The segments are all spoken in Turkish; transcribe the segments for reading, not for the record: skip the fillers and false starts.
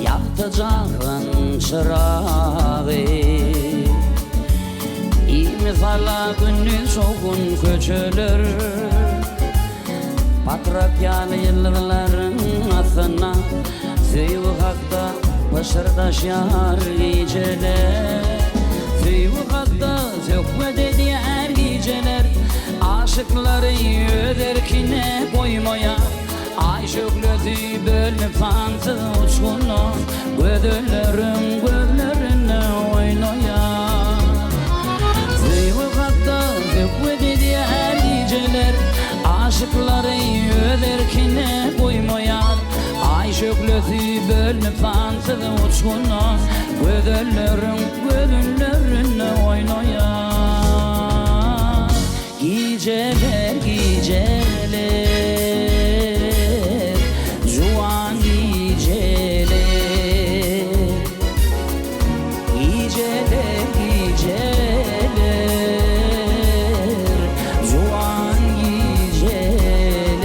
Yaktacağın çırağı İmzala günün soğun köçülür Patrakyalı yılların aslına Zeyvukakta pışırdaşar geceler Zeyvukakta zökme diğer geceler Aşıkları öderkine koymaya Ay şökledi bölüp fantı uçkunu Gödüllerine oynaya Zeyvukakta zökmedi diğer geceler Aşıkları öderkine koymaya Ay şökledi bölüp fantı uçkunu Gödüllerine oynaya Geceler Juan geceler Juan geceler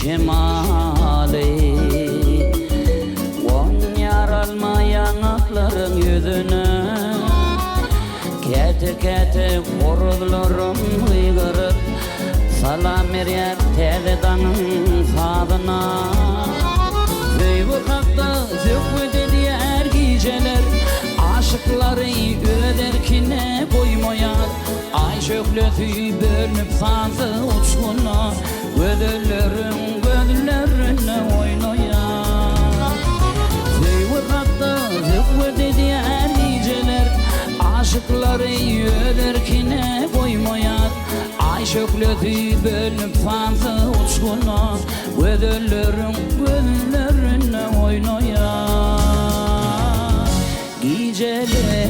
Şemali on yaralma yanakların yüzüne Kete korullarım hıygırıp Salam eriyer tevedanın fadına Zeyvukakta zökmedi diğer geceler Aşıkları öderkine koymayar Ay şökleti bölüp fazla uçkuna Gödüllerine oynaya Zeyvukakta zökmedi diğer geceler Aşıkları öderkine koymayar Ay şökleti bölüp fazla uçkuna Gödüllerine oynaya Geceler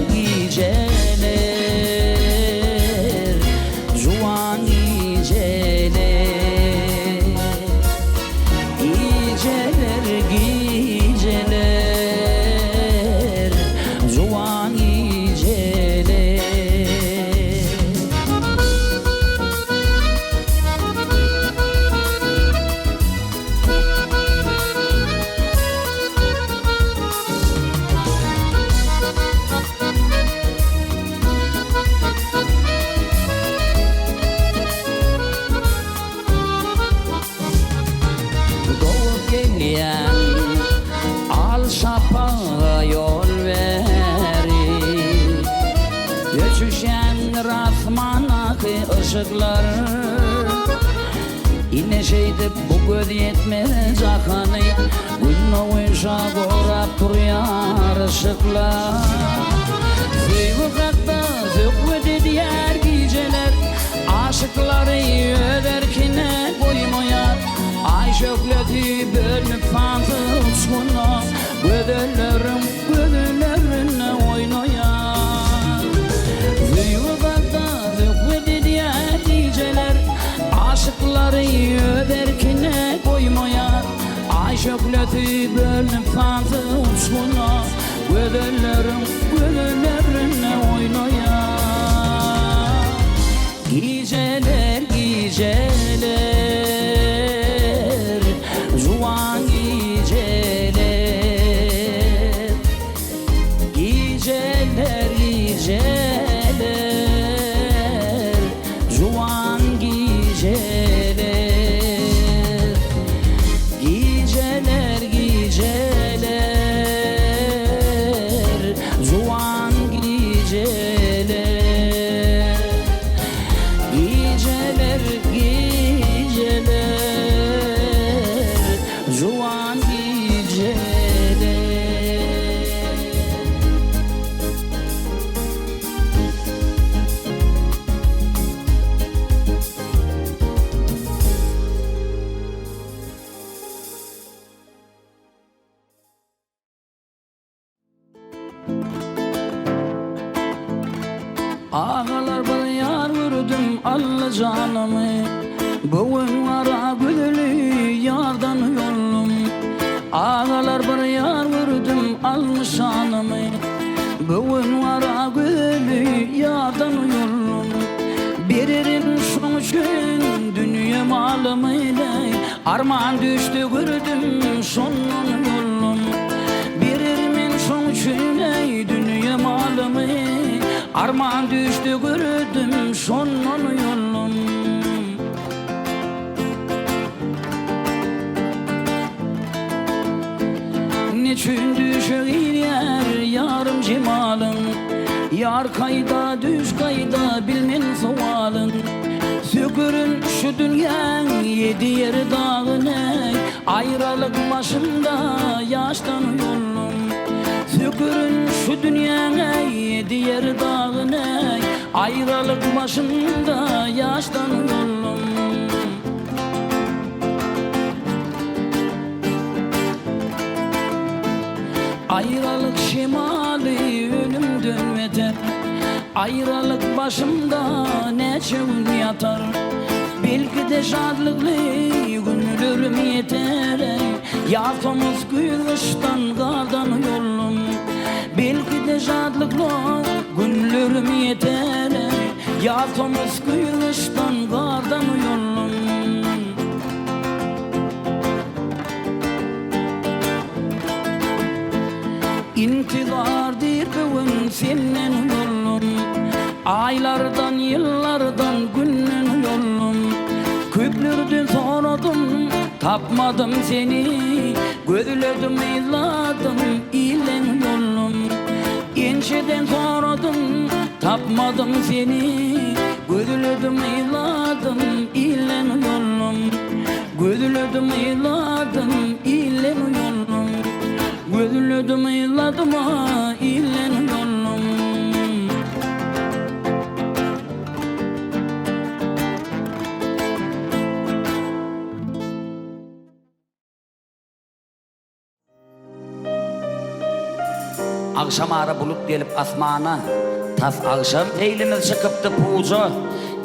Juan geceler Juan geceler Al şapağa yol verir Göçüşen rasmanaki ışıklar Yine şeydi bu göz yetmez akanı Günle uyuşa korap duruyor ışıklar Zeyvukakta zökmedi diğer geceler Aşıkları öderkine koymayar Ay şökleti bölüp fantı uçkuna Gödüllerine oynaya Zeyvukakta zökmedi diğer geceler Aşıkları öderkine koymaya Ay şökleti bölüp fantı uçkuna Gödüllerine oynaya Geceler Juan geceler Juan geceler Juan geceler Geceler Juan canımı. Bugün ara gülülü yardan yollum. Ağalar bir yar vurdum almış anımı. Bugün ara gülülü yardan yollum. Biririn şun için dünya malımı ile armağan düştü gördüm sonun yollum. Birimin şun için dünya malımı armağan düştü gördüm sonun yollum. Niçin düşer yer yarım cemalın? Yar kayda düş kayda bilmen sualın. Sökürün şu dünyanın yedi yeri dağını, ayrılık başımda yaştan yollum. Sökürün şu dünyanın yedi yeri dağını, ayrılık başımda yaştan yollum. Ayrılık şemali ölüm dönmeden, ayrılık başımda neçe gün yatar. Belki de şadlıklı günlerim yeter. Yafamız güneşten kardan yollum. Belki de şadlıklı günlerim yeter. Yafamız güneşten kardan yollum. İntizardır bugün senin yollum. Aylardan yıllardan günden yollum. Köplerden soradım tapmadım seni. Gözledim izladım ilen yollum. İnçeden soradım tapmadım seni. Gözledim izladım ilen yollum. Gözledim izladım ilen yollum. Gözledim izladım ilen yollum. Akşam ara bulut gelip asmana, tas akşam eylimiz çıkıptı puca.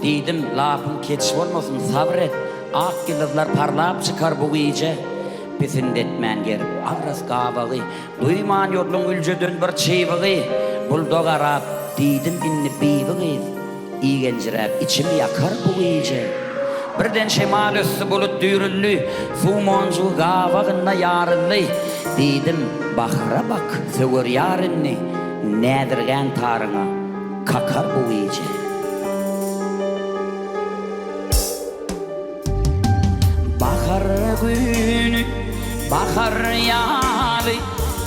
Dedim lafın keçiş olmasın sabret, ak yıldızlar parlap çıkar bu gece. Pisindetmen gerip avras kavağı, duyman yolun ülceden bir çeyvağı. Buldog arap dedim inni bivağı, iğencirep içimi yakar bu gece. Birden şemal üstü bulut düyrüllü, su moncu kavağına yarıllı. Dedim bakra bak sögür yarınni, nedirgen tarına kakar bu gece. Bakar günü, bakar yalı,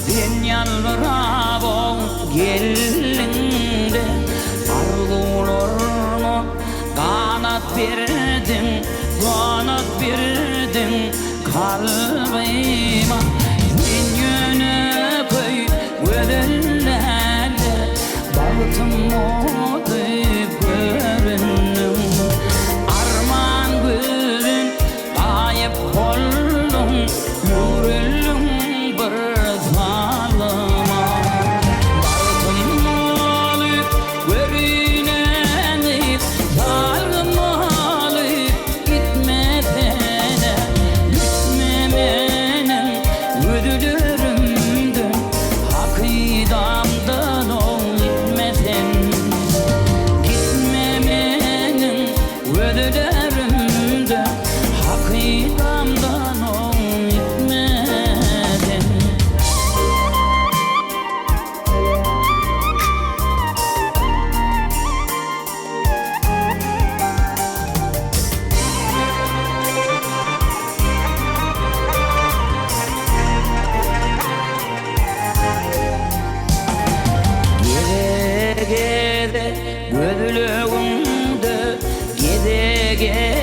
sen yalvarabon gelinde. Arzularıma kanat verdin, kanat verdin kalbime. Sen yöne koy görenlerle, baktım o deyip görünüm. Arman gülün ayıp oldum, yürüldüm bir zalıma. Baktım alıp görüneni, zalim alıp gitmesene. Gitmemenin ödülürümdü, hakidamdan ol gitmesen. Gitmemenin ödülürümdü, hakidamdan ol gitmesen. Gede gede gözlüğümde, gede gede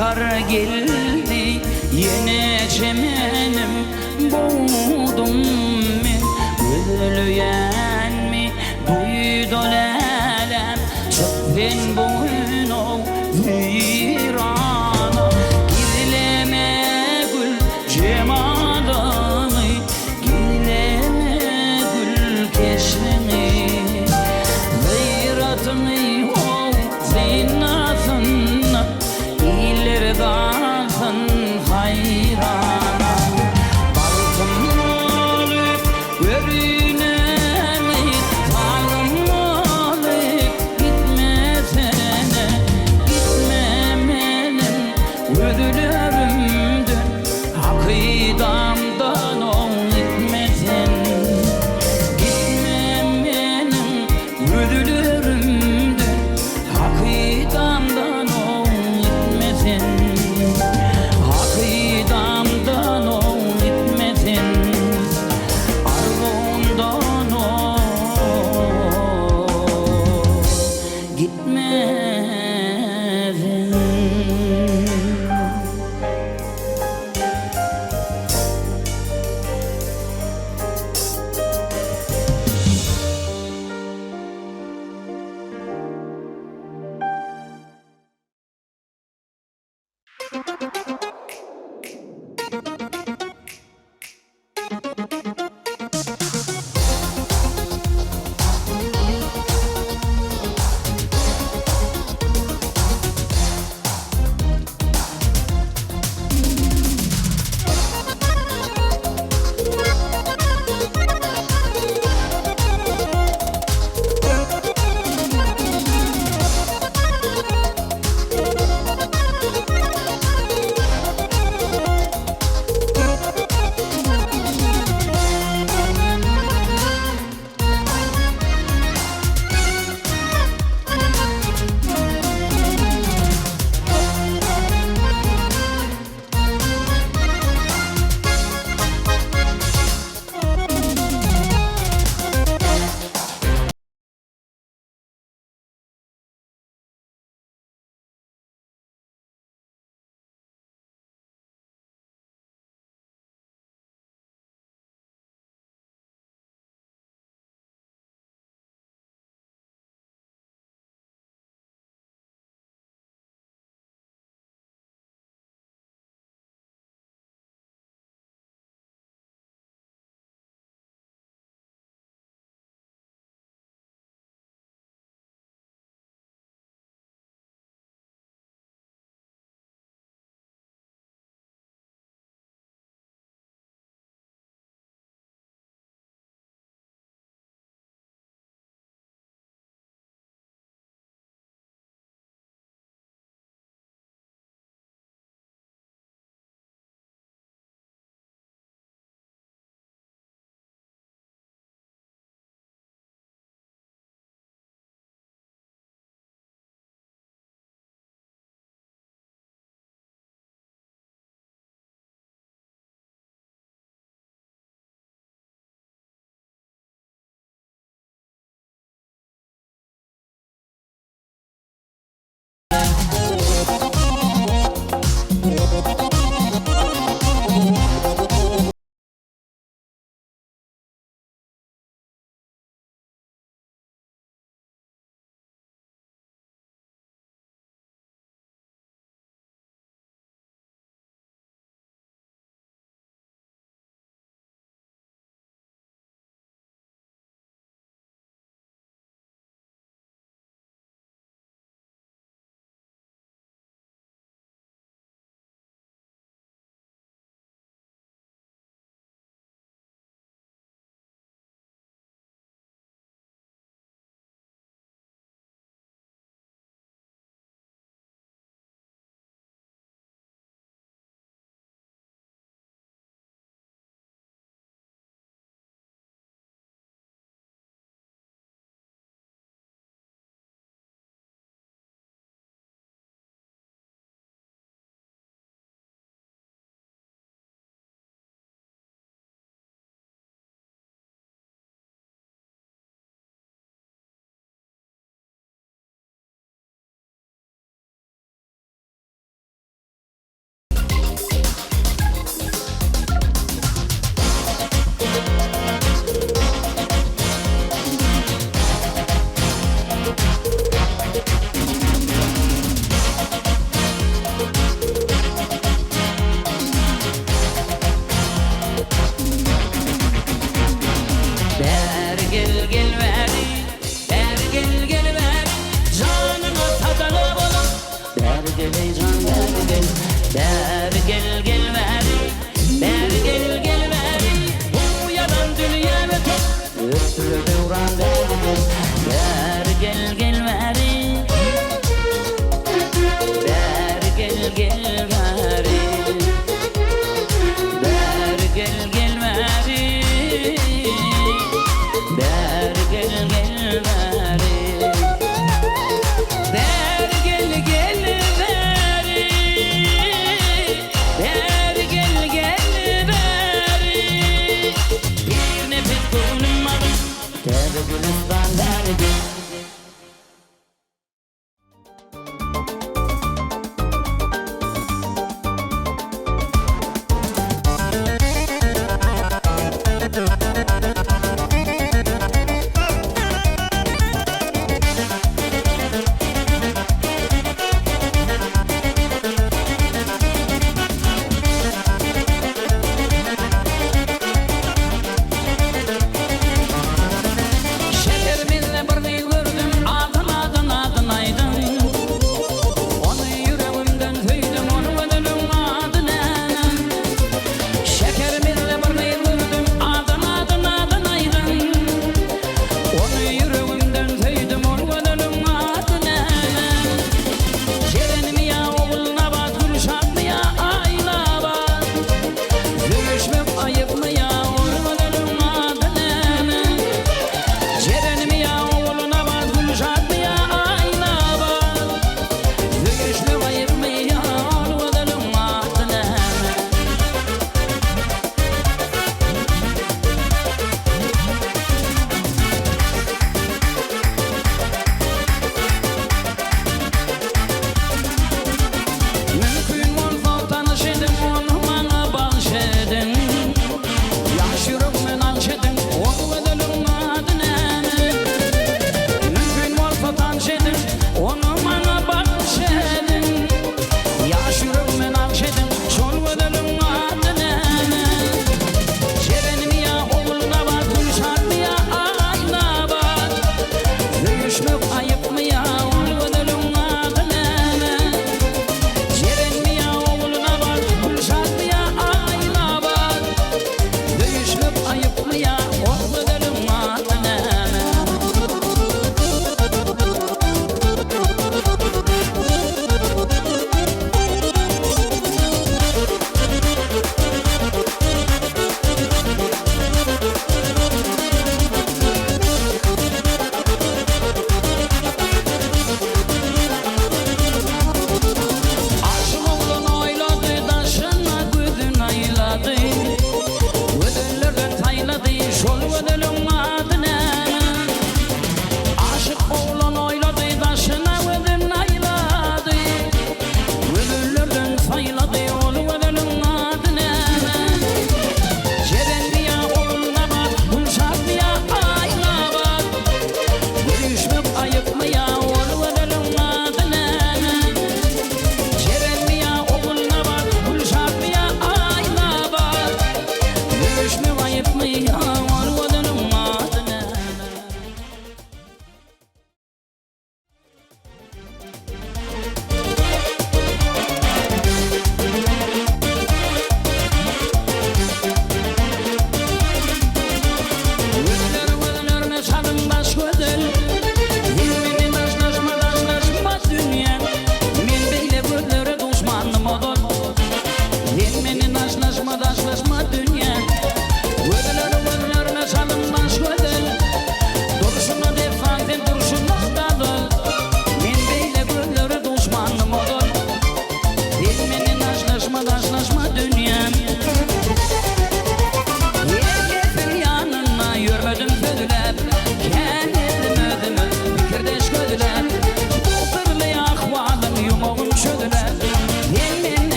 kar geldi yine çemenim boğdum men ölüyen mi duydu lelem çöpün boynu virana gizleme gül cemalını gizleme gül keşrini gayratını o zinatını ileri dalsın hayrana baltım olup görünemi talım olup gitmesene gitme benim ödülürümdün akidamdan ol gitmesin gitme benim ödülürümdün akidamdan ol gitmesin akidamdan ol gitmesin arvundan ol gitmesin.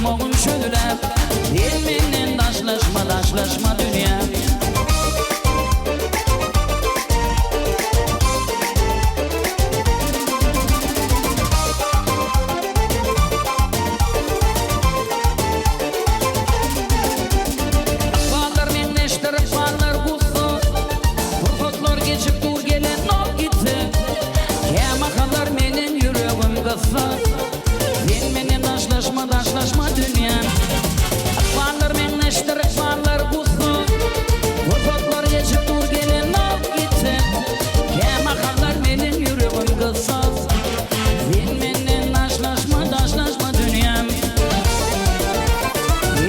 yumog'im cho'lab, el menden daşlaşma dünya. Daşlaşma dünya. Akbarlar menleştir, akbarlar kusu. Vurfatlar geçip dur gelin al gitsin. Kemakarlar menin yüreğim kızsız. Sen menden daşlaşma dünya.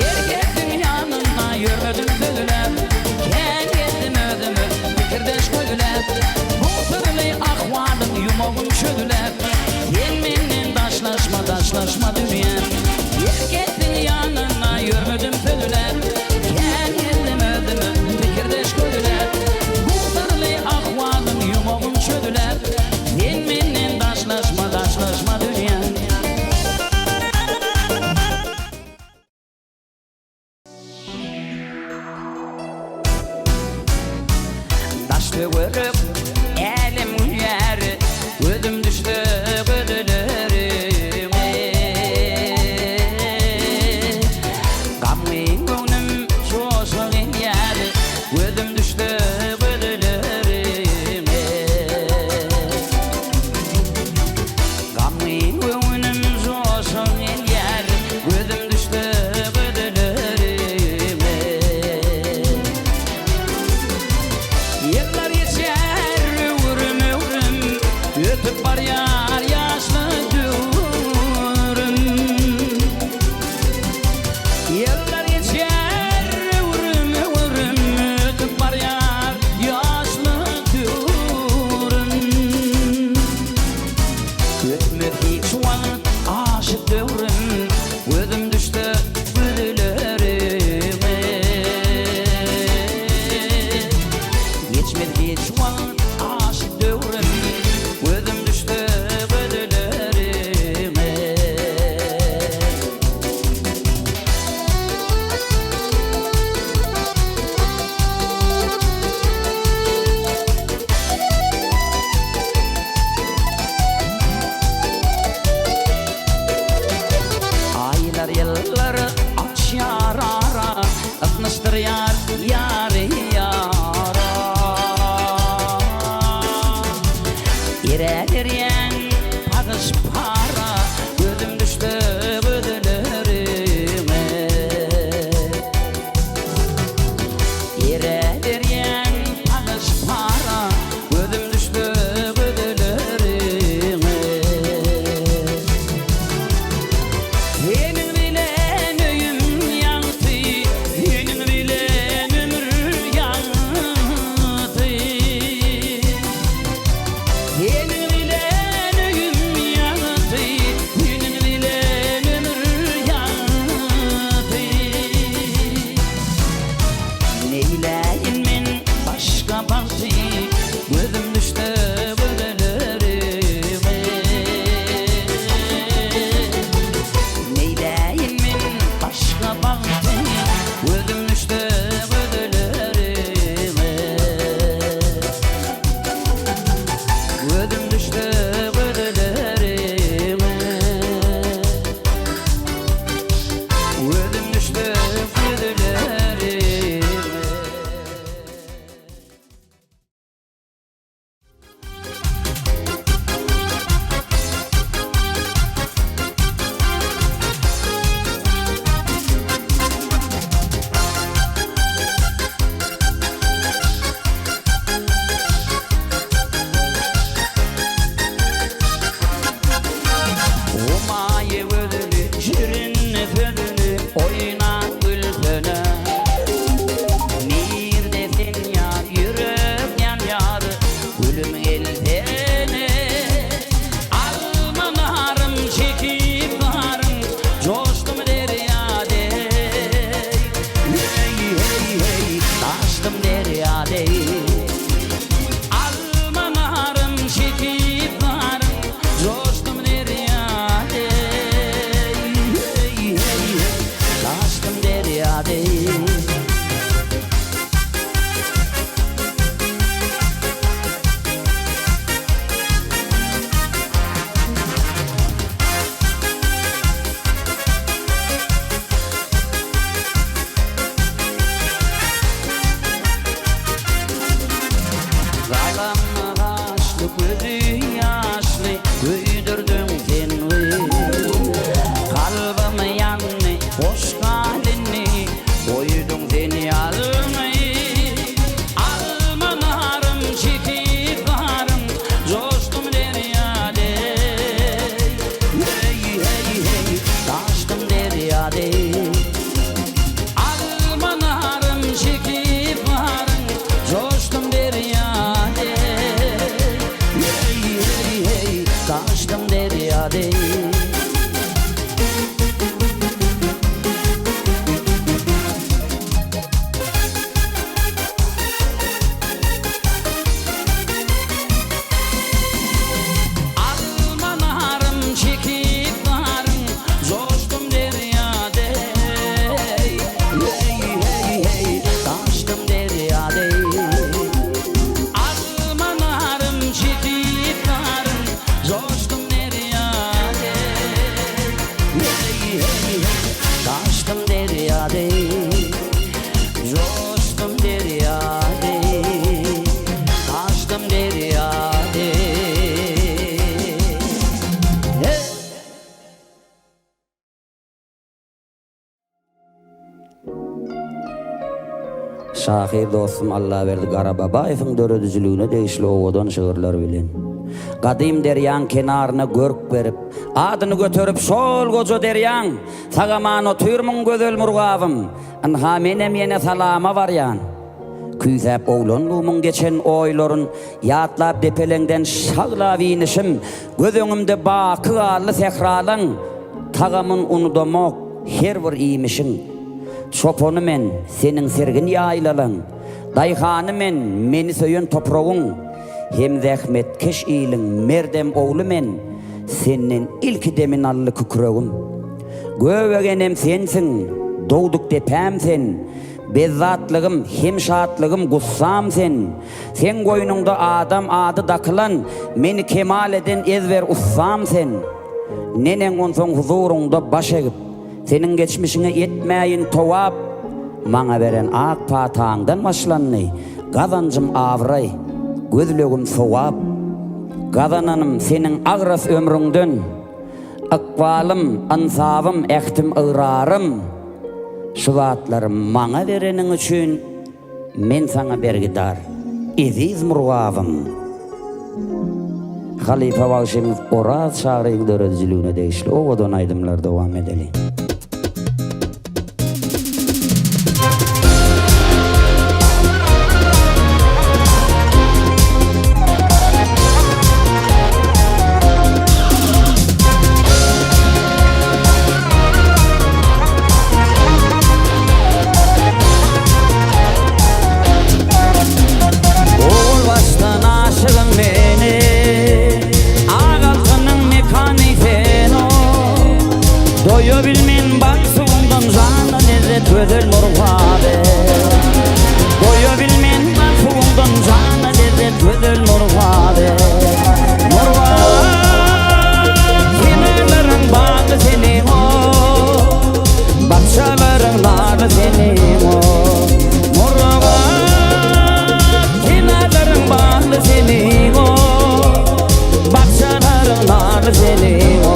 Erkektin yanına yürüdüm söylep. Kendim özümü fikirdeş köylep. Bu sırlı ahvalım yumog'im çölep. Sen menden daşlaşma dünya. Erkektin yanına yürüdüm söylep. Kendim özümü fikirdeş köylep. Bu sırlı ahvalım yumog'im çölep. Sen menden daşlaşma dünya. Daşlı görüp elim yer, ödüm düştü ödülürüme. Gamlı gönlüm coşun yer, ödüm düştü ödülürüme. Gamlı gönlüm coşun yer, ödüm düştü ödülürüme. Yıllar geçer ömrüm, ötüp var yar yaşlı dürüm. Yıllar geçer ömrüm, ötüp var yar yaşlı dürüm. Ötmür hiç vakit aşık dürüm, ödüm düştü ödülürüme. Geçmedi hiç vakit aşık dövrüm, ödüm düştü ödülürüme. Aylar yıllar açar ara, ıtmıştır yar yarı yara. İreliyen pagış para, ödüm düştü ödülürüme. İreliyen pagış para, ödüm düştü ödülürüme. Senin bilen öyüm yandı, senin bilen ömür yandı. Senin bilen öyüm yandı, senin bilen ömür yandı. Neyleyim men başka baktı, ödüm düştü ödülürüme. Neyleyim men başka baktı, ödüm düştü ödülürüme. Ödüm düştü ödülürüme. Ödüm düştü ödülürüme. Umayı ödülü, şirin fönünü, oyna gülfönü. Nerede sen yar, yürüp yan yar, gülüm elbeni. Almanarım çekip varım, coştum deryade. Hey hey hey, taştım deryade. Almanarım çekip varım, coştum deryade. Hey hey hey. deryade. Almanarım çekip varın, coştum deryade. Hey hey hey, taştım deryade. Şahir dostum Allah verdi Garababayev'in dörödücülüğüne değişli ovadan şığırlar bilen. Kadim deryan kenarına görk verip, adını götürüp şol goca deryan, sagamano türmün gözöl murgavım, anha menem yene salama var yan. Küzep oğlanluğumun geçen oyların, yatlap depelengden şağla vinişim, gözönümde bakı allı sehralın, tagamın unudomok, her bir iymişin. Çoponu men, senin sergin yaylalın, dayhanı men, meni söyün toprağın, hem zahmet keş iyilin, merdem oğlu men, senin ilk demin allı kükrağın. Gövegenem sensin, doğduk depem sen, bezzatlığım, hem şatlığım gussam sen. Sen koynunda adam adı dakılan, meni kemal eden ezver ussam sen. Nenen onson huzurunda baş egip, senin geçmişine yetmeyin tovap, mana veren ak patağından başlanny, kazancım avray, gözlögüm sowap. Kazananım senin agras ömründen, akvalım, ansabım, ehtim ıgrarım. Şuvatlarım mana verenin üçün, men sana bergidar, eziz murgavım. Halife Bağışımız Oraz şağırın dörödücülüğüne değişli, ovadan aydımlar devam edelim. Gözül murgave, doya bilmen suğundan cana lezzet gözül murgave. Murgave, kenarların bağlı senin o, bahçelerin narlı senin o. Murgave, kenarların bağlı senin o, bahçelerin narlı senin o.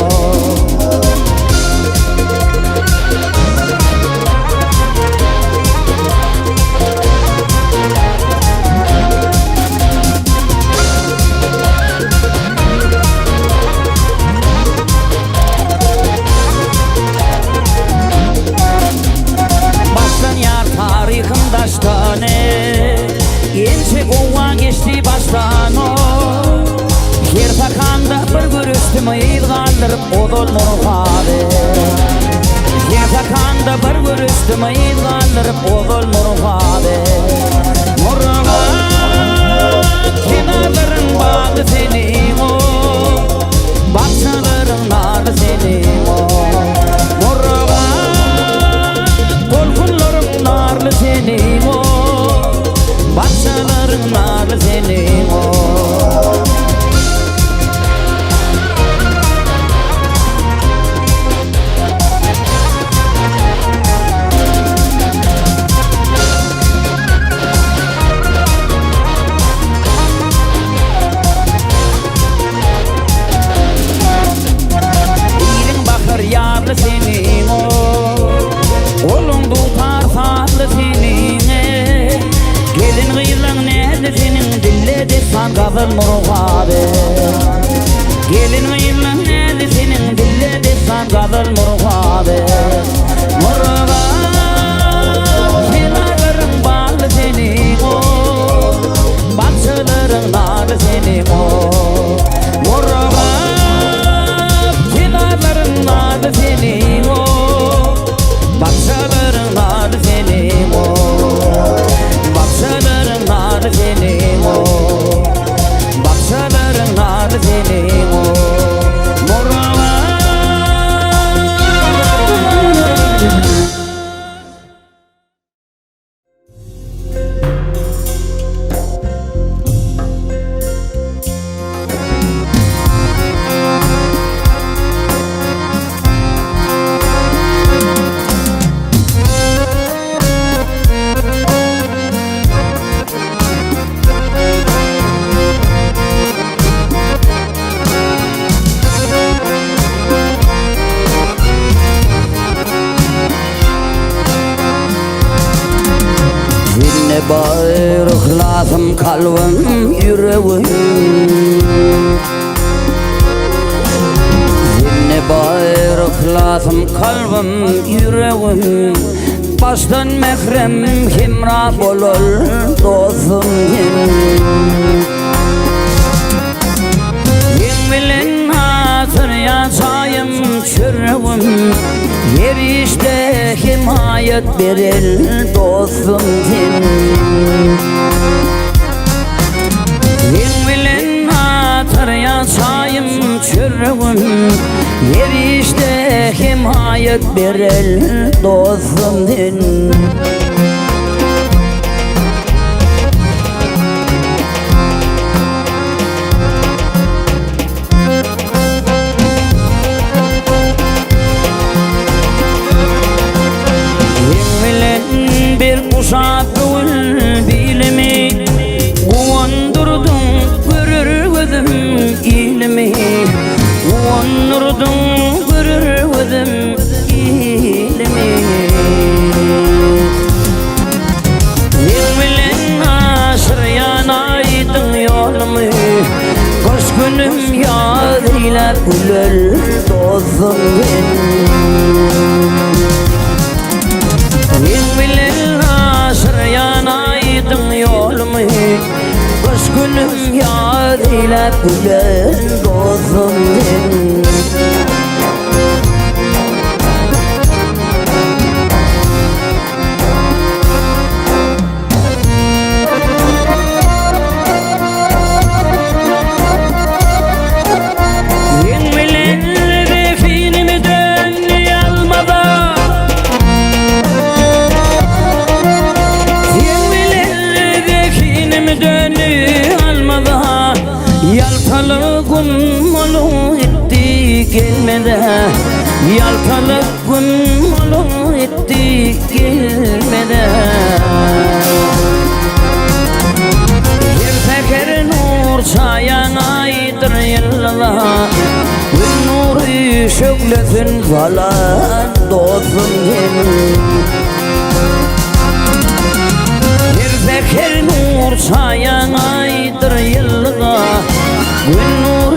Yençe kovan geçti baştan o, her takanda bir görüştüm eyil kaldırıp odol murgave. Her takanda bir görüştüm eyil kaldırıp odol murgave. Murgave, kenarların bağlı senin o, bahçelerin narlı senin o. Murgave, dolgunların narlı senin o, bahçelerin narlı senin o. İyilin bakır yarlı senin o, olun tutar sarlı senin. Gelin gıylan nerede senin, dille desan kazıl murgave. Gelin gıylan nerede senin, dille desan kazıl murgave. Ne bayrak lazım kalbim yüreğim, ne bayrak lazım kalbim yüreğim. Baştan mehrem himra bolol dostum bilen hatır yaşayım çürüğüm. Yer işte himayet berel dostum bilen hatır yaşayım çürüğüm. Yer işte himayet berel dostum bir kuşak gül bilimi, kuvandırdın görür gözüm ilmi, kuvandırdın görür gözüm ilmi. Bilen aşır yanaydın yolumu, kış günüm yağd ile gülür dostum yanaydın yolumu, kış günüm yağd ile gülen dostum gelmede, yalkalık gün mulu etti gelmede. Her teker nur çayan aydır yıllar, gün nuru şöklesin falan dostum her teker nur çayan aydır yıllar, gün nuru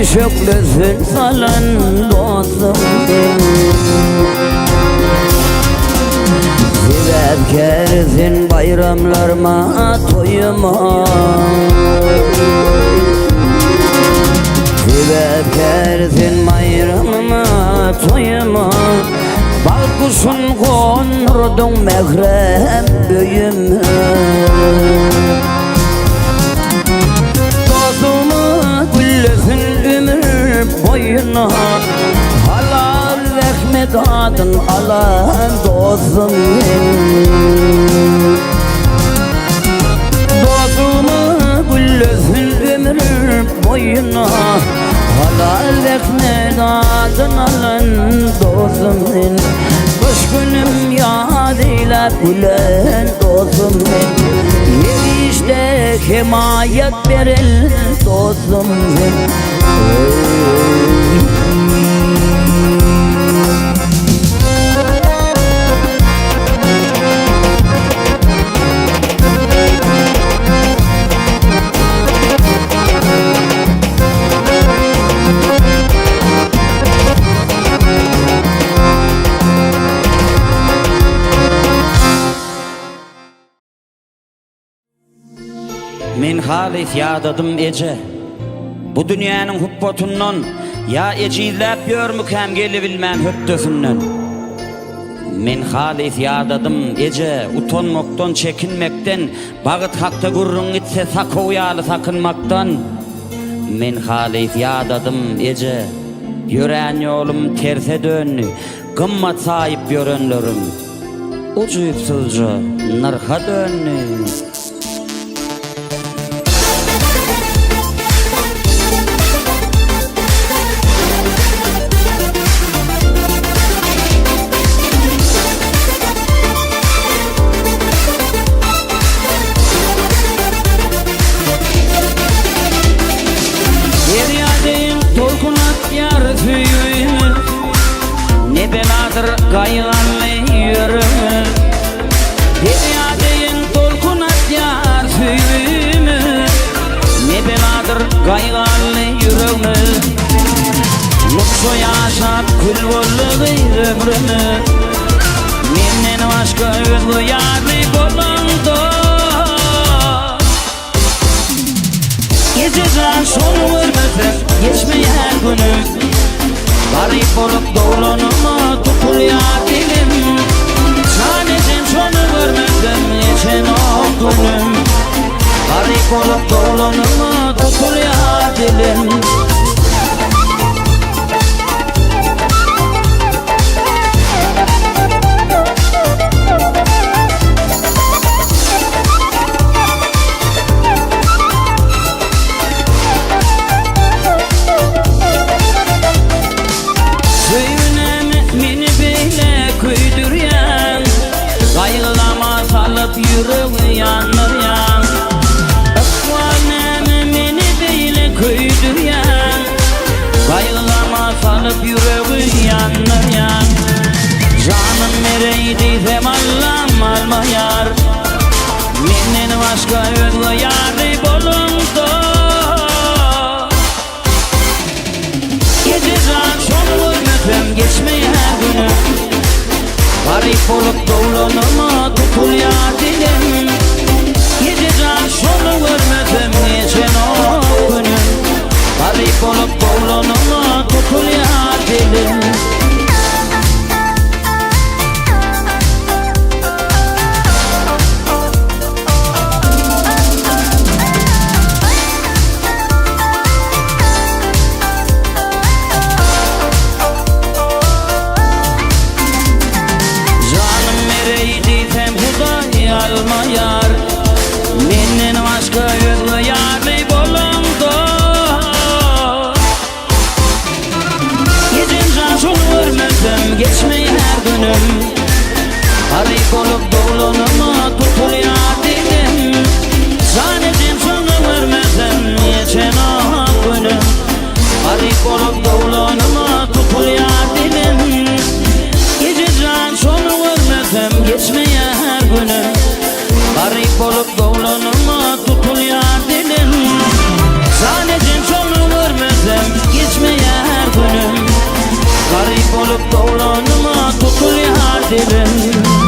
şöklesin falan dostum sebepkersin bayramlarıma toyuma, sebepkersin bayramıma toyuma. Bal kuşun konurdun mehrem büyüme, boyuna halal rahmet adın alan dostum dostumu güllüsün ömür boyuna halal rahmet adın alan dostum kış günüm yağd ile gülen dostum yer işte himayet berel dostum Men halis yadadım ece, bu dünyanın hubbotundan ya ecizlep görmükem geli bilmem höttösünden. Men halis yadadım ece, utanmaktan çekinmekten, bağıt hakta gurrun itse sakoyalı sakınmaktan. Men halis yadadım ece, yüreğin yolum terse dönü, gımmat sahip yörenlerim, ucuyupsuzca narha dönü. Ne beladır kayganlı yürü, bir yadeyin dolkuna kül bollu ömrümü menden başka özgü yarlı bolandı geceden şonu görmesem geçmeyen günüm garip olup dolanıma tutuluyor dilim sadece şonu görmesem geçen o günüm garip olup dolanıma tutuluyor dilim yüreği yanır yan Akvanem beni beyle köydür yan Kaygılama salıp yüreği yanır yan Canım nereydiyse Allah'ım alma yar Menden başka özgü yarı bulundu Geceden şonu görmesem geçmeyen günüm garip olup dolanıma tutuluyor dilim geceden şonu görmedim geçen o günüm garip olup dolanıma tutuluyor dilim alma yar menden başka özgü yarlı bulundu geceden şonu görmesem geçmeyen her günüm garip olup dolanıma tutuluyor dilim sadece şonu görmesem geçen o günüm garip olup dolanıma tutuluyor dilim geceden şonu görmesem geçmeyen her günüm garip olup dolanıma tutuluyor dilim sadece şonu görmesem geçmeyen her günüm garip olup dolanıma tutuluyor dilim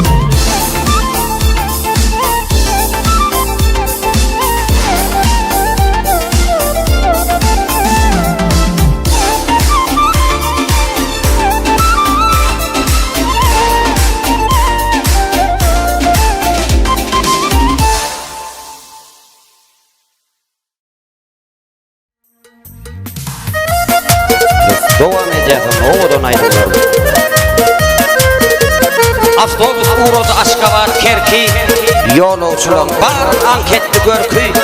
Devam edeceğim, oğudan ayrılırım. Avtobus uğradı Aşkabat Kerki, yolculuk var anketli görkü.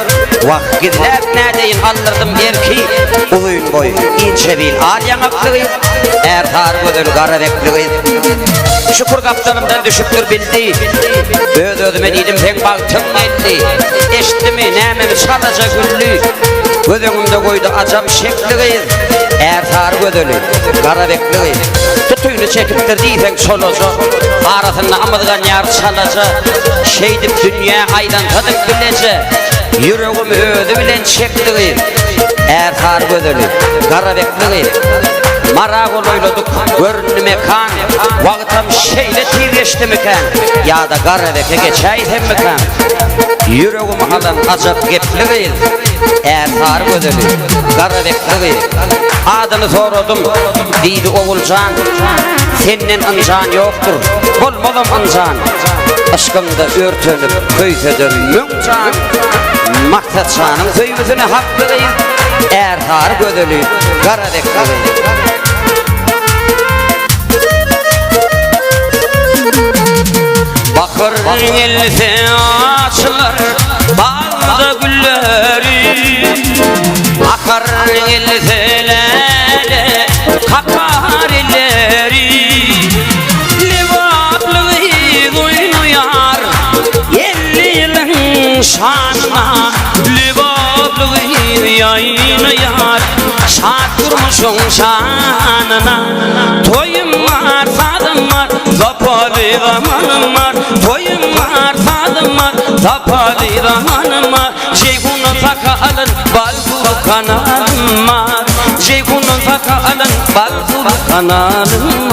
Vak gidilep nedeyin alırdım erki, uyun boyu ince bil al yanaklığı, ertar gödülü kara bekliği. Şükür kaptanımdan düşüptür bildi, ödödüme dedim pek baktım geldi. Eşti mi nememi çalaca güllü, gözümde koydu acam şekliği. Ertar gödülü, kara bekliği. Tutuyunu çekiptir deyfen çoloca, arasında amadıgan yar çalaca. Şeydip dünya aydan tadık bilece, yüreğim ödü bilen çekliği. Ertar gödülü, kara bekliği. Marak oloyluduk, görünlü mekan, vaqtam şeyle tirleşti mekan, ya da kara beke geçeyden mekan. Yüreğim alan acap gepliği, ertar gödülü, kara bekliği. Adını sordum, deydi oğulcan, senin ancan yoktur, olmalım ancan. Aşkımda örtünüp köytedir mümcan, maksat şanın söybüsüne hakkıdır. Ertar gödülü, kara bekliği. Bakır else açılır bağda gülleri, akar elselere kakar elleri. Livatlığı oynayar 50 yılın şanına, livatlığı yayınlayar şad durmuşun şanına. Toyum var, sadım var, zapalı zamanım var. Toyum var, sadım var, zapalı zamanım var. Ceyhun'un sakalın bal kanarım var. Ceyhun'un sakalan balkul kanalım.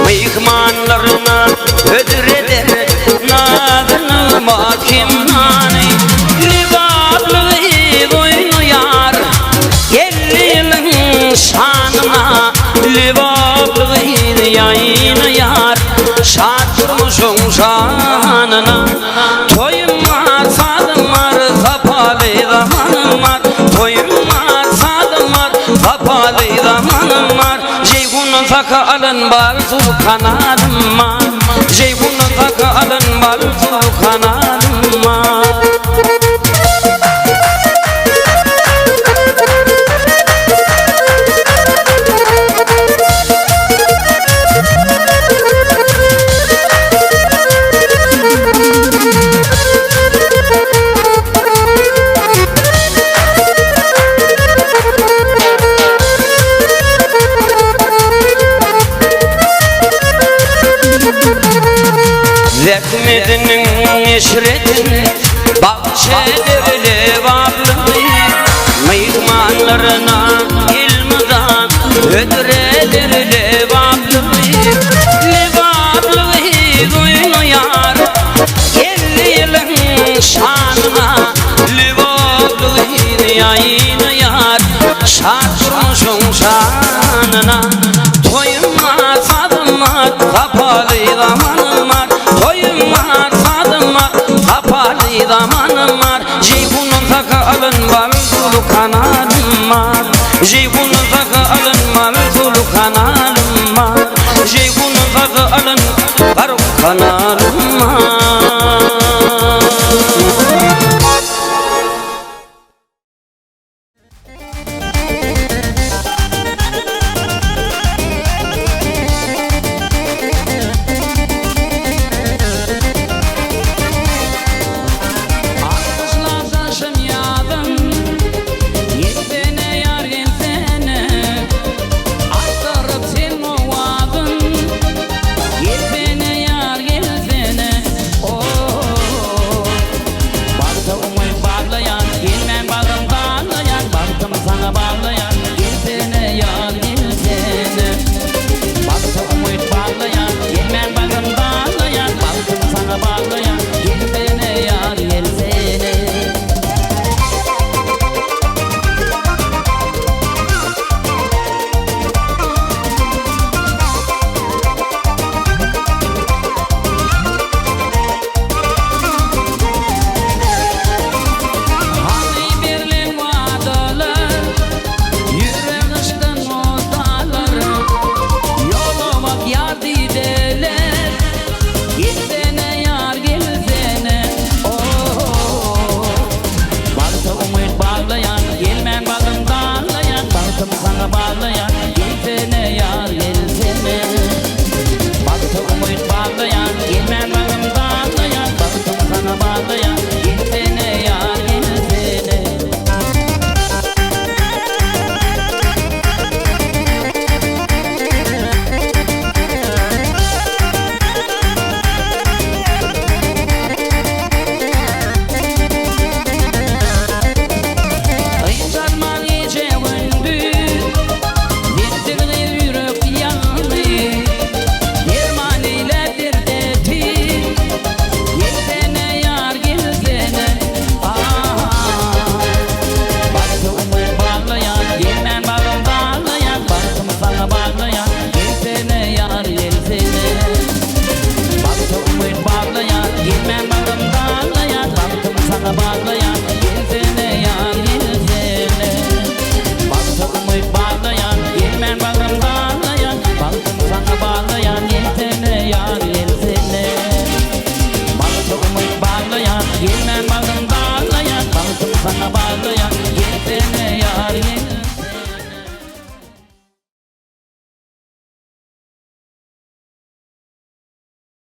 Mihmanlarına ödür eder nadını makimnani libablı boynu yar 50 yılın şanına libablı yayını yar şatırmışım şanına toyum var sadım var zapalı zamanım var toyum var sadım var zapalı zamanım var Ceyhun'un takı alın balzu kanadım var Ceyhun'un takı alın balzu kanadım var Zekmedinin eşretini bahçelerle varlığı Mihmanlarına ilmiden ödrelerle varlığı Lebablığı duyunu yar 50 yılın şanına Lebablığı yayını yar şartırmışım şanına Toyum var sadım var kapalı zamanım var Toyum var sadım var kapalı zamanım var Ceyhun'un takı alın var zulu kanadım var Ceyhun'un takı alın var zulu kanalım var Ceyhun'un takı alın var kanalım var Bağlayan,